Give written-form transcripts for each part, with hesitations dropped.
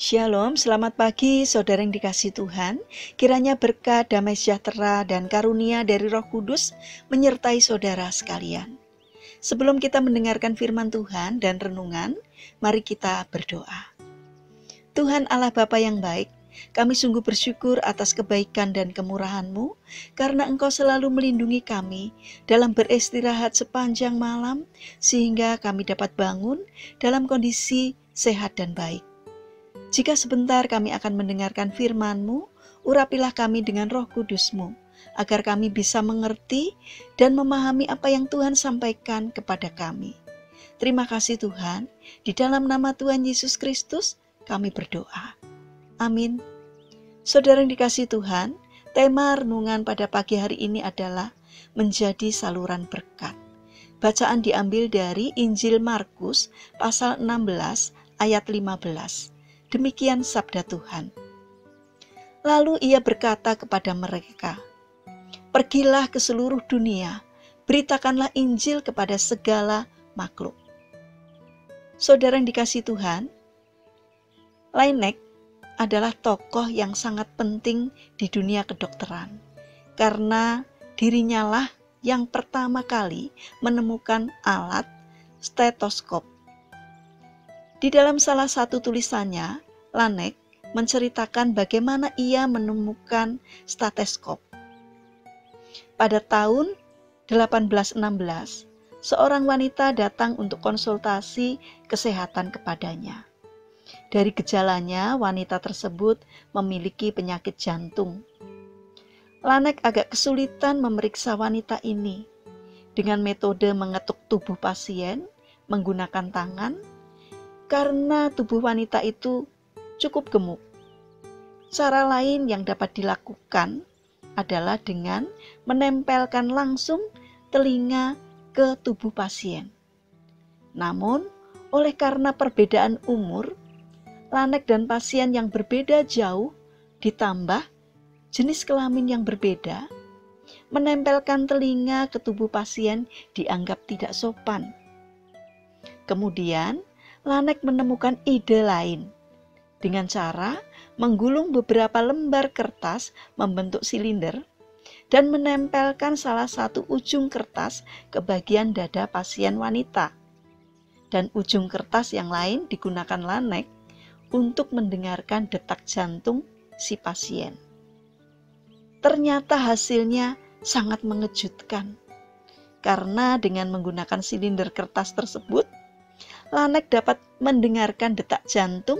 Shalom, selamat pagi saudara yang dikasihi Tuhan. Kiranya berkat, damai sejahtera, dan karunia dari Roh Kudus menyertai saudara sekalian. Sebelum kita mendengarkan firman Tuhan dan renungan, mari kita berdoa. Tuhan Allah Bapa yang baik, kami sungguh bersyukur atas kebaikan dan kemurahan-Mu, karena Engkau selalu melindungi kami dalam beristirahat sepanjang malam, sehingga kami dapat bangun dalam kondisi sehat dan baik. Jika sebentar kami akan mendengarkan firman-Mu, urapilah kami dengan Roh Kudus-Mu, agar kami bisa mengerti dan memahami apa yang Tuhan sampaikan kepada kami. Terima kasih Tuhan, di dalam nama Tuhan Yesus Kristus kami berdoa. Amin. Saudara yang dikasihi Tuhan, tema renungan pada pagi hari ini adalah menjadi saluran berkat. Bacaan diambil dari Injil Markus pasal 16 ayat 15. Demikian sabda Tuhan. Lalu ia berkata kepada mereka, "Pergilah ke seluruh dunia, beritakanlah Injil kepada segala makhluk." Saudara yang dikasihi Tuhan, Laenek adalah tokoh yang sangat penting di dunia kedokteran, karena dirinya lah yang pertama kali menemukan alat stetoskop. Di dalam salah satu tulisannya, Laenek menceritakan bagaimana ia menemukan stetoskop. Pada tahun 1816, seorang wanita datang untuk konsultasi kesehatan kepadanya. Dari gejalanya, wanita tersebut memiliki penyakit jantung. Laenek agak kesulitan memeriksa wanita ini dengan metode mengetuk tubuh pasien menggunakan tangan, karena tubuh wanita itu cukup gemuk. Cara lain yang dapat dilakukan adalah dengan menempelkan langsung telinga ke tubuh pasien. Namun, oleh karena perbedaan umur, Laenek dan pasien yang berbeda jauh, ditambah jenis kelamin yang berbeda, menempelkan telinga ke tubuh pasien dianggap tidak sopan. Kemudian, Laenek menemukan ide lain dengan cara menggulung beberapa lembar kertas membentuk silinder dan menempelkan salah satu ujung kertas ke bagian dada pasien wanita. Dan ujung kertas yang lain digunakan Laenek untuk mendengarkan detak jantung si pasien. Ternyata hasilnya sangat mengejutkan, karena dengan menggunakan silinder kertas tersebut, Laenek dapat mendengarkan detak jantung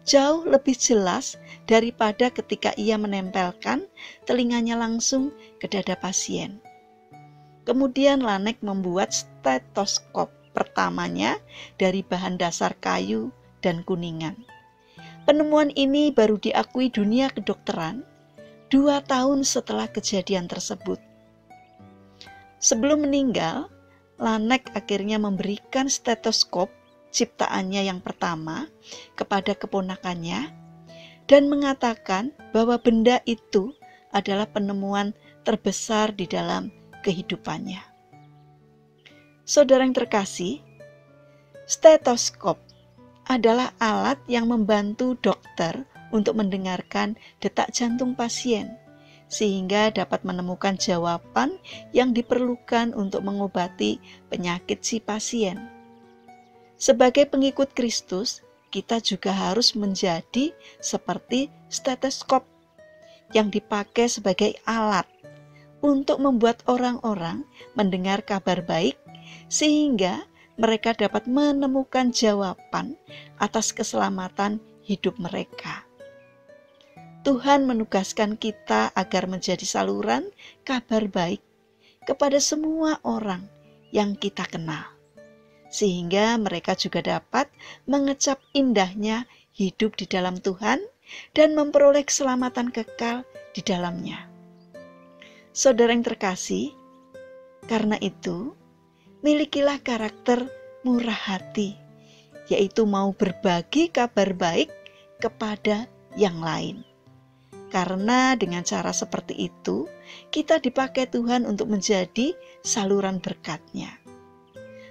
jauh lebih jelas daripada ketika ia menempelkan telinganya langsung ke dada pasien. Kemudian Laenek membuat stetoskop pertamanya dari bahan dasar kayu dan kuningan. Penemuan ini baru diakui dunia kedokteran 2 tahun setelah kejadian tersebut. Sebelum meninggal, Laenek akhirnya memberikan stetoskop ciptaannya yang pertama kepada keponakannya dan mengatakan bahwa benda itu adalah penemuan terbesar di dalam kehidupannya. Saudara yang terkasih, stetoskop adalah alat yang membantu dokter untuk mendengarkan detak jantung pasien, sehingga dapat menemukan jawaban yang diperlukan untuk mengobati penyakit si pasien. Sebagai pengikut Kristus, kita juga harus menjadi seperti stetoskop yang dipakai sebagai alat untuk membuat orang-orang mendengar kabar baik, sehingga mereka dapat menemukan jawaban atas keselamatan hidup mereka. Tuhan menugaskan kita agar menjadi saluran kabar baik kepada semua orang yang kita kenal, sehingga mereka juga dapat mengecap indahnya hidup di dalam Tuhan dan memperoleh keselamatan kekal di dalamnya. Saudara yang terkasih, karena itu, milikilah karakter murah hati, yaitu mau berbagi kabar baik kepada yang lain. Karena dengan cara seperti itu, kita dipakai Tuhan untuk menjadi saluran berkat-Nya.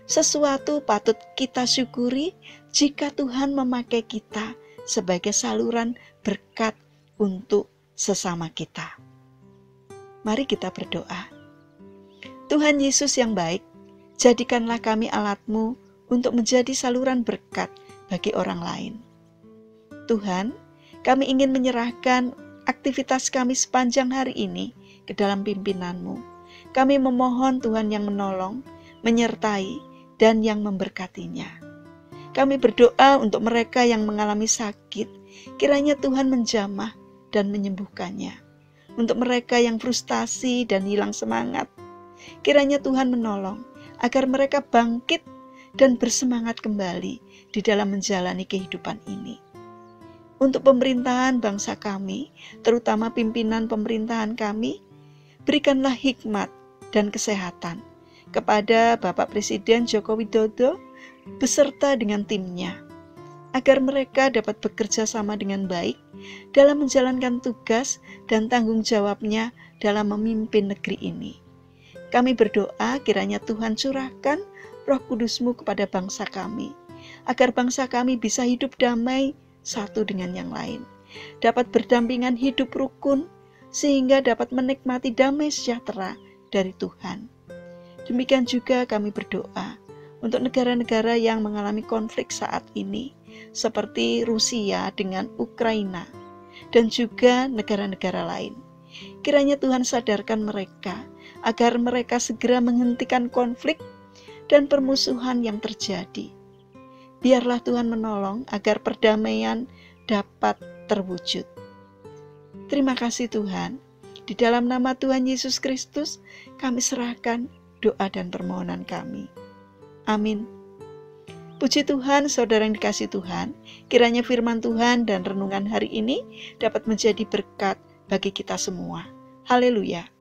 Sesuatu patut kita syukuri jika Tuhan memakai kita sebagai saluran berkat untuk sesama kita. Mari kita berdoa. Tuhan Yesus yang baik, jadikanlah kami alat-Mu untuk menjadi saluran berkat bagi orang lain. Tuhan, kami ingin menyerahkan aktivitas kami sepanjang hari ini ke dalam pimpinan-Mu. Kami memohon Tuhan yang menolong, menyertai, dan yang memberkatinya. Kami berdoa untuk mereka yang mengalami sakit, kiranya Tuhan menjamah dan menyembuhkannya. Untuk mereka yang frustasi dan hilang semangat, kiranya Tuhan menolong agar mereka bangkit dan bersemangat kembali di dalam menjalani kehidupan ini. Untuk pemerintahan bangsa kami, terutama pimpinan pemerintahan kami, berikanlah hikmat dan kesehatan kepada Bapak Presiden Joko Widodo beserta dengan timnya, agar mereka dapat bekerja sama dengan baik dalam menjalankan tugas dan tanggung jawabnya dalam memimpin negeri ini. Kami berdoa kiranya Tuhan curahkan Roh Kudus-Mu kepada bangsa kami, agar bangsa kami bisa hidup damai satu dengan yang lain, dapat berdampingan hidup rukun, sehingga dapat menikmati damai sejahtera dari Tuhan. Demikian juga kami berdoa untuk negara-negara yang mengalami konflik saat ini, seperti Rusia dengan Ukraina, dan juga negara-negara lain. Kiranya Tuhan sadarkan mereka, agar mereka segera menghentikan konflik dan permusuhan yang terjadi. Biarlah Tuhan menolong agar perdamaian dapat terwujud. Terima kasih Tuhan. Di dalam nama Tuhan Yesus Kristus, kami serahkan doa dan permohonan kami. Amin. Puji Tuhan, saudara yang dikasihi Tuhan, kiranya firman Tuhan dan renungan hari ini dapat menjadi berkat bagi kita semua. Haleluya.